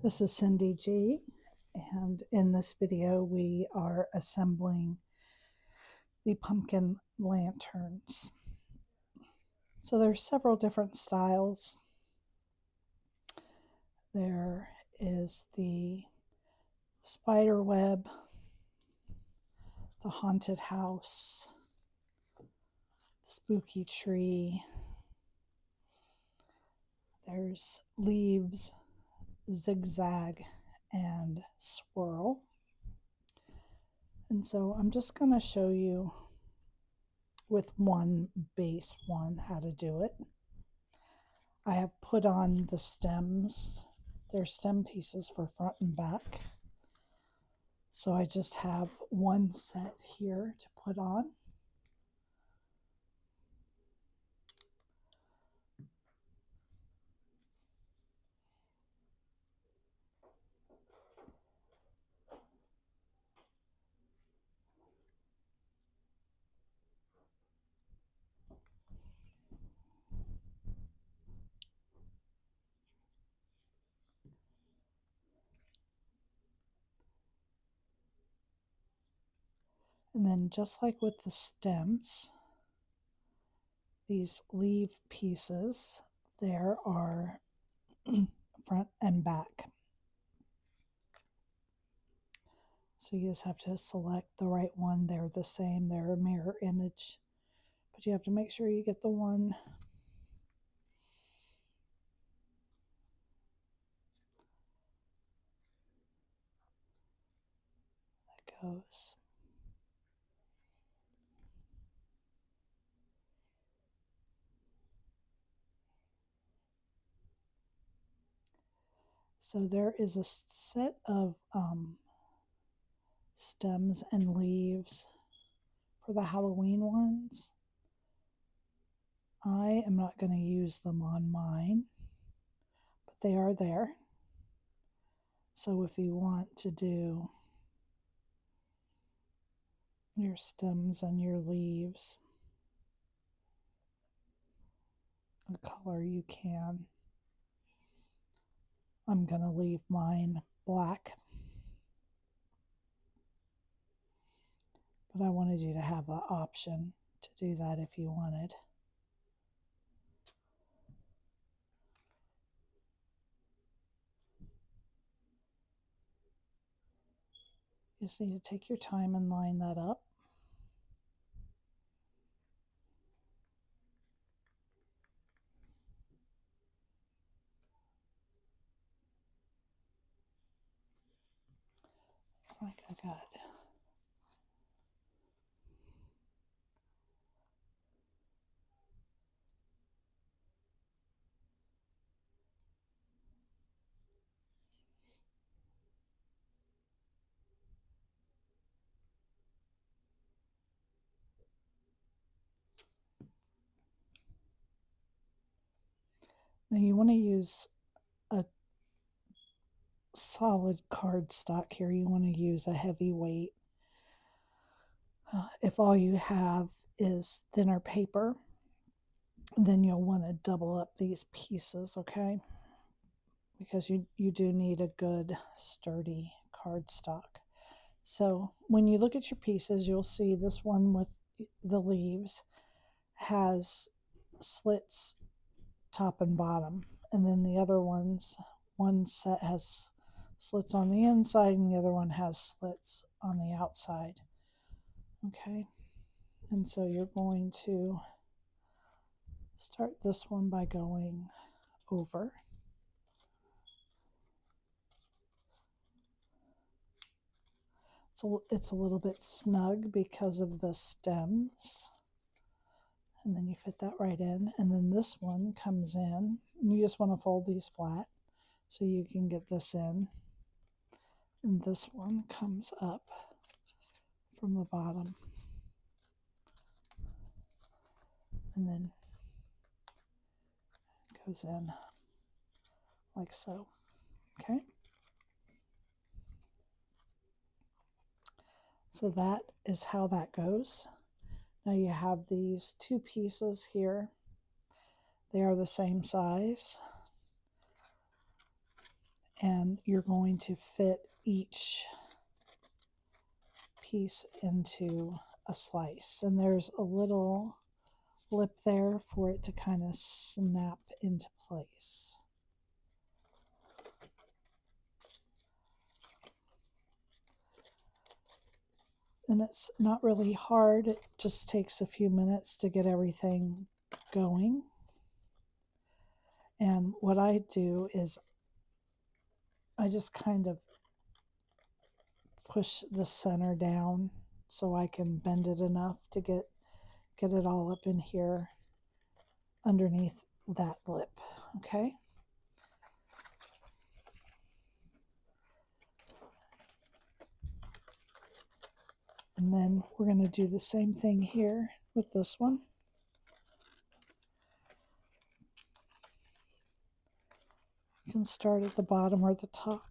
This is Cyndy G, and in this video we are assembling the pumpkin lanterns. So there's several different styles. There is the spider web, the haunted house, the spooky tree. There's leaves, zigzag, and swirl. And so I'm just going to show you with one base one how to do it. I have put on the stems. They're stem pieces for front and back. So I just have one set here to put on. And then just like with the stems, these leaf pieces, there are front and back. So you just have to select the right one. They're the same, they're a mirror image, but you have to make sure you get the one that goes. So there is a set of stems and leaves for the Halloween ones. I am not going to use them on mine, but they are there. So if you want to do your stems and your leaves, the color you can. I'm going to leave mine black, but I wanted you to have the option to do that if you wanted. You just need to take your time and line that up. Looks like I got it. Now you want to use a solid cardstock here. You want to use a heavy weight. If all you have is thinner paper, then you'll want to double up these pieces, okay? Because you do need a good sturdy cardstock. So when you look at your pieces, you'll see this one with the leaves has slits top and bottom, and then the other ones, one set has slits on the inside and the other one has slits on the outside. Okay, and so you're going to start this one by going over. It's a little bit snug because of the stems. And then you fit that right in. And then this one comes in. And you just want to fold these flat so you can get this in. And this one comes up from the bottom. And then goes in like so. Okay. So that is how that goes. Now you have these two pieces here. They are the same size. and you're going to fit each piece into a slice. And there's a little lip there for it to kind of snap into place. And it's not really hard, it just takes a few minutes to get everything going. And what I do is I just kind of push the center down so I can bend it enough to get it all up in here underneath that lip, okay? And then we're going to do the same thing here with this one. You can start at the bottom or the top.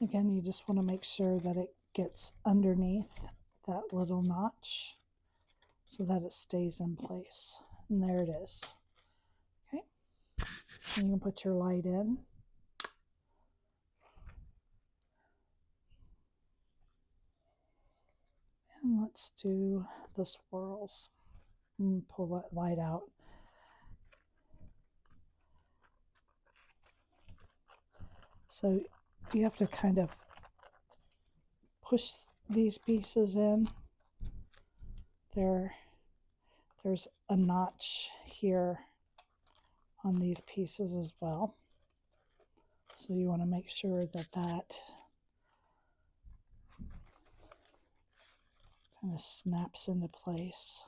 Again, you just want to make sure that it gets underneath that little notch so that it stays in place. And there it is. Okay. And you can put your light in. And let's do the swirls. And pull that light out. So you have to kind of push these pieces in. There's a notch here on these pieces as well. So you want to make sure that that kind of snaps into place.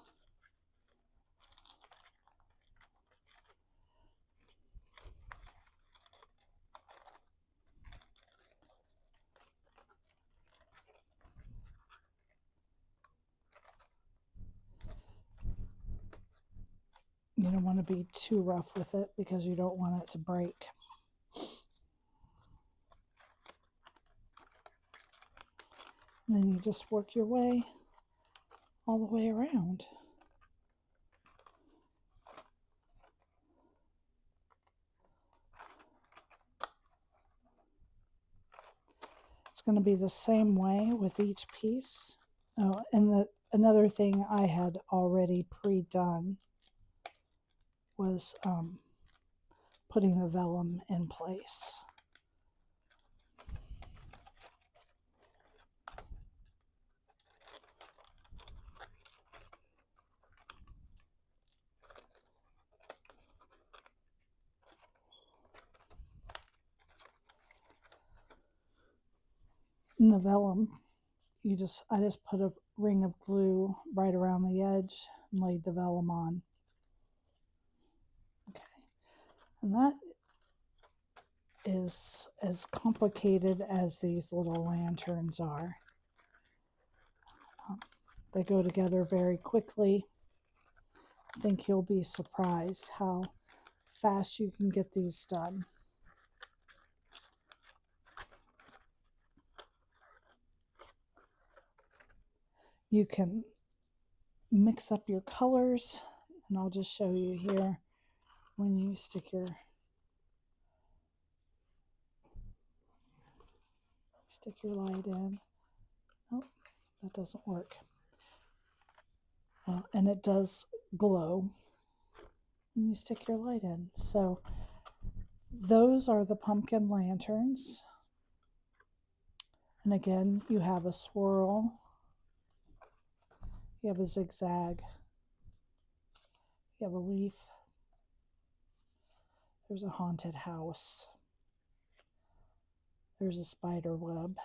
You don't want to be too rough with it because you don't want it to break. And then you just work your way all the way around. It's going to be the same way with each piece. Oh, and another thing I had already pre-done was putting the vellum in place. In the vellum, I just put a ring of glue right around the edge and laid the vellum on. Okay, and that is as complicated as these little lanterns are. They go together very quickly. I think you'll be surprised how fast you can get these done. You can mix up your colors, and I'll just show you here when you stick your light in. Oh, that doesn't work. And it does glow when you stick your light in. So those are the pumpkin lanterns. And again, you have a swirl, you have a zigzag, you have a leaf, there's a haunted house, there's a spider web,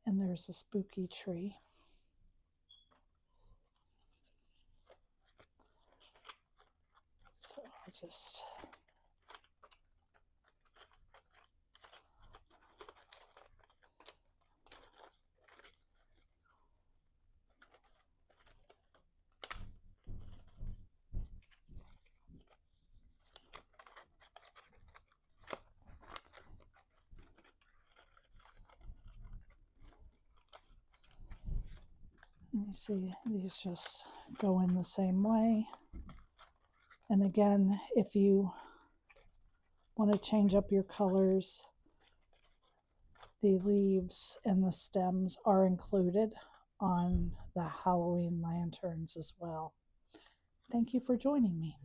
and there's a spooky tree. So just you see these just go in the same way. And again, if you want to change up your colors, the leaves and the stems are included on the Halloween lanterns as well. Thank you for joining me.